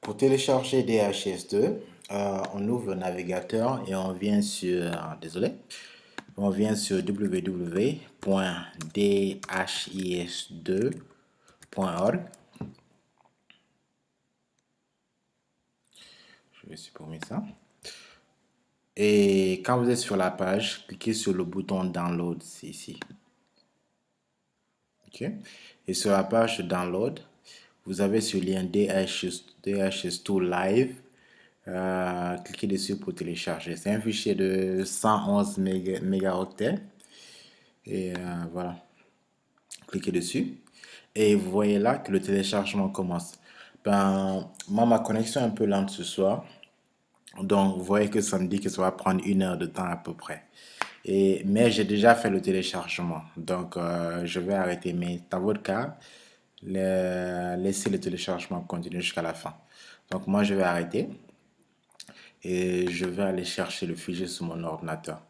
Pour télécharger DHS2, on ouvre le navigateur et on vient sur, désolé, on vient sur www.dhis2.org. Je vais supprimer ça. Et quand vous êtes sur la page, cliquez sur le bouton Download ici. OK. Et sur la page Download, vous avez ce lien DHS2 Live. Cliquez dessus pour télécharger. C'est un fichier de 111 mégaoctets. Et voilà. Cliquez dessus. Et vous voyez là que le téléchargement commence. Ben, moi, ma connexion est un peu lente ce soir. Donc, vous voyez que ça me dit que ça va prendre 1 heure de temps à peu près. Mais j'ai déjà fait le téléchargement. Donc, je vais arrêter. Mais dans votre cas, laissez le téléchargement continuer jusqu'à la fin. Donc, moi, je vais arrêter. Et je vais aller chercher le fichier sur mon ordinateur.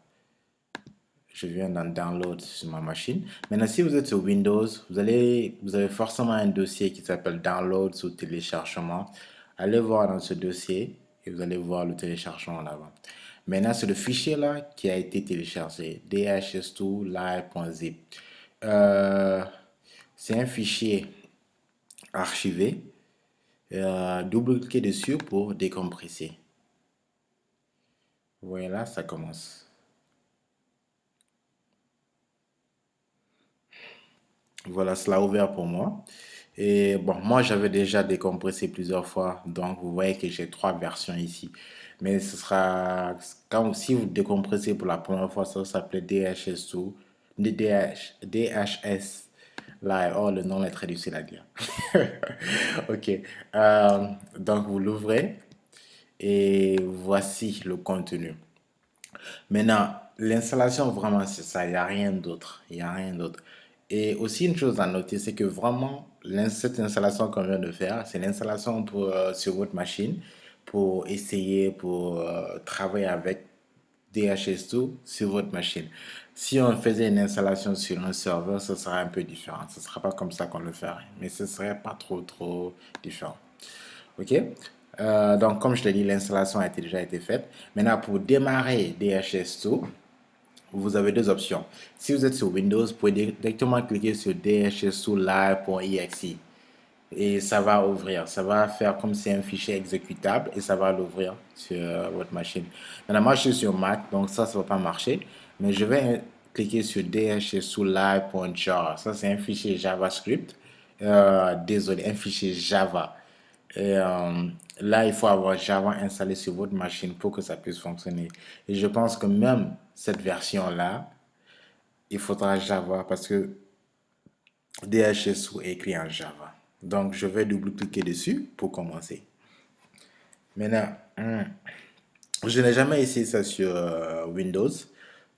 Je viens d'en download sur ma machine. Maintenant, si vous êtes sur Windows, vous avez forcément un dossier qui s'appelle Downloads ou téléchargement. Allez voir dans ce dossier et vous allez voir le téléchargement là-bas. Maintenant, c'est le fichier là qui a été téléchargé, dhs2live.zip. C'est un fichier archivé. Double-cliquez dessus pour décompresser. Voilà, ça commence. Voilà, cela a ouvert pour moi. Et bon, moi j'avais déjà décompressé plusieurs fois, donc vous voyez que j'ai 3 versions ici. Mais ce sera, quand si vous décompressez pour la première fois, ça s'appelait DHS2, DHS Live. Oh, le nom est très difficile à dire. Ok. Donc vous l'ouvrez et voici le contenu. Maintenant, l'installation, vraiment, c'est ça. Il n'y a rien d'autre. Il n'y a rien d'autre. Et aussi, une chose à noter, c'est que vraiment, cette installation qu'on vient de faire, c'est l'installation sur votre machine pour essayer, pour travailler avec DHS2 sur votre machine. Si on faisait une installation sur un serveur, ce serait un peu différent. Ce ne sera pas comme ça qu'on le ferait, mais ce serait pas trop différent. OK? Donc, comme je te dis, l'installation a déjà été faite. Maintenant, pour démarrer DHS2, vous avez 2 options. Si vous êtes sur Windows, vous pouvez directement cliquer sur dhs2live.exe et ça va ouvrir. Ça va faire comme si c'est un fichier exécutable et ça va l'ouvrir sur votre machine. Maintenant, moi, je suis sur Mac, donc ça ne va pas marcher. Mais je vais cliquer sur dhs2live.jar. Ça, c'est un fichier JavaScript. Désolé, un fichier Java. Et là, il faut avoir Java installé sur votre machine pour que ça puisse fonctionner. Et je pense que même cette version-là, il faudra Java parce que DHS est écrit en Java. Donc, je vais double-cliquer dessus pour commencer. Maintenant, je n'ai jamais essayé ça sur Windows.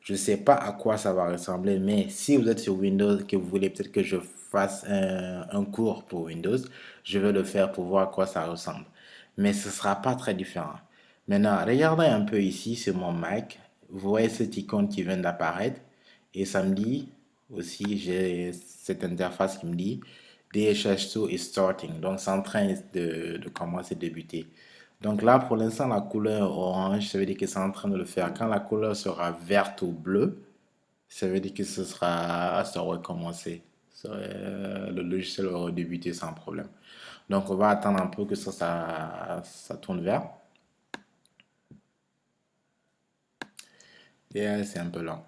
Je ne sais pas à quoi ça va ressembler, mais si vous êtes sur Windows et que vous voulez peut-être que je fasse un cours pour Windows, je vais le faire pour voir à quoi ça ressemble. Mais ce ne sera pas très différent. Maintenant, regardez un peu ici sur mon Mac. Vous voyez cette icône qui vient d'apparaître. Et ça me dit aussi, j'ai cette interface qui me dit DHS2 is starting. Donc, c'est en train de commencer, de débuter. Donc là, pour l'instant, la couleur orange, ça veut dire que c'est en train de le faire. Quand la couleur sera verte ou bleue, ça veut dire que ça aura commencé. Le logiciel aura débuté sans problème. Donc, on va attendre un peu que ça tourne vert. Et c'est un peu lent.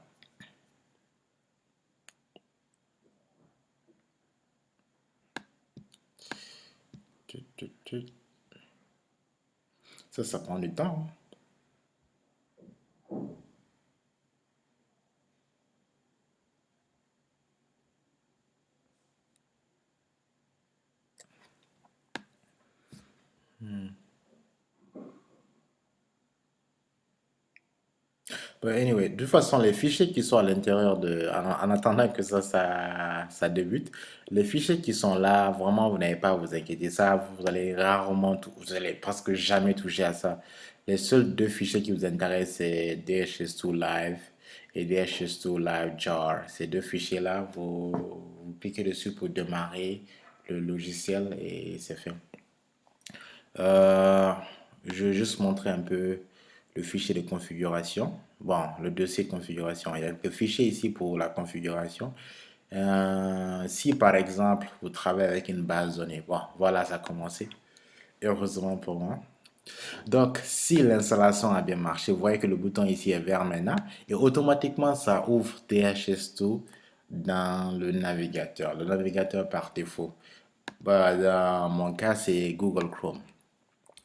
Ça prend du temps, hein. But anyway, de toute façon, les fichiers qui sont à l'intérieur en attendant que ça débute, les fichiers qui sont là, vraiment, vous n'avez pas à vous inquiéter. Ça, vous allez rarement, vous allez presque jamais toucher à ça. Les seuls 2 fichiers qui vous intéressent, c'est DHS2 Live et DHS2 Live Jar. Ces 2 fichiers-là, vous cliquez dessus pour démarrer le logiciel et c'est fait. Euh, je vais juste montrer un peu le fichier de configuration. Bon, le dossier de configuration. Il y a le fichier ici pour la configuration. Si par exemple, vous travaillez avec une base de données, bon, voilà, ça a commencé. Heureusement pour moi. Donc, si l'installation a bien marché, vous voyez que le bouton ici est vert maintenant et automatiquement, ça ouvre DHIS2 dans le navigateur par défaut. Bah, dans mon cas, c'est Google Chrome.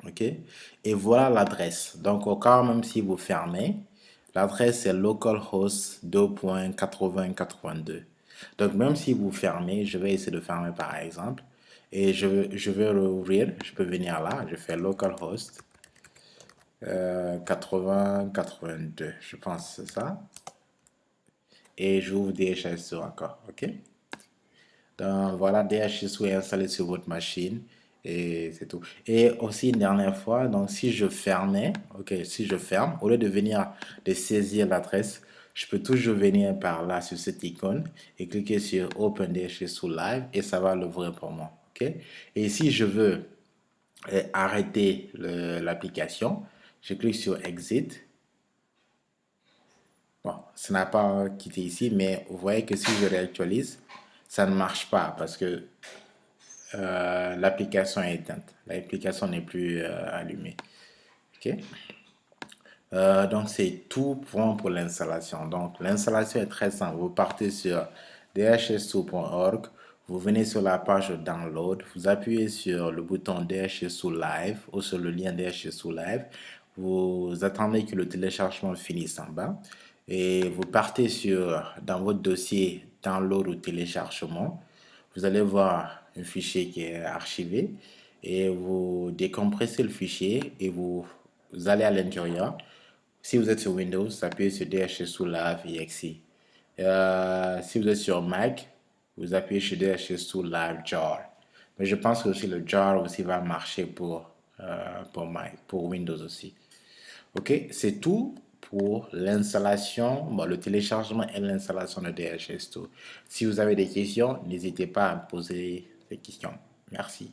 OK? Et voilà l'adresse. Donc, au cas même si vous fermez, l'adresse est localhost 2.80.82. Donc, même si vous fermez, je vais essayer de fermer par exemple. Et je vais rouvrir. Je peux venir là. Je fais localhost 80.82. Je pense que c'est ça. Et j'ouvre DHIS2 encore. OK? Donc, voilà, DHIS2 est installé sur votre machine et c'est tout. Et aussi une dernière fois, donc si je fermais, ok, si je ferme, au lieu de venir de saisir l'adresse, je peux toujours venir par là sur cette icône et cliquer sur Open DHIS2 Live et ça va l'ouvrir pour moi. Ok. Et si je veux arrêter l'application, je clique sur Exit. Bon, ça n'a pas quitté ici, mais vous voyez que si je réactualise, ça ne marche pas parce que l'application est éteinte. L'application n'est plus allumée. OK? Donc, c'est tout pour l'installation. Donc, l'installation est très simple. Vous partez sur dhs2.org, vous venez sur la page Download, vous appuyez sur le bouton DHIS2 Live ou sur le lien DHIS2 Live. Vous attendez que le téléchargement finisse en bas et vous partez dans votre dossier Download ou téléchargement. Vous allez voir un fichier qui est archivé et vous décompressez le fichier et vous allez à l'intérieur. Si vous êtes sur Windows, appuyez sur DHIS2 Live exe. Si vous êtes sur Mac, vous appuyez sur DHIS2 Live jar. Mais je pense que aussi le jar aussi va marcher pour Windows aussi. Ok, c'est tout pour l'installation, bon, le téléchargement et l'installation de DHIS2. Si vous avez des questions, n'hésitez pas à me poser des questions. Merci.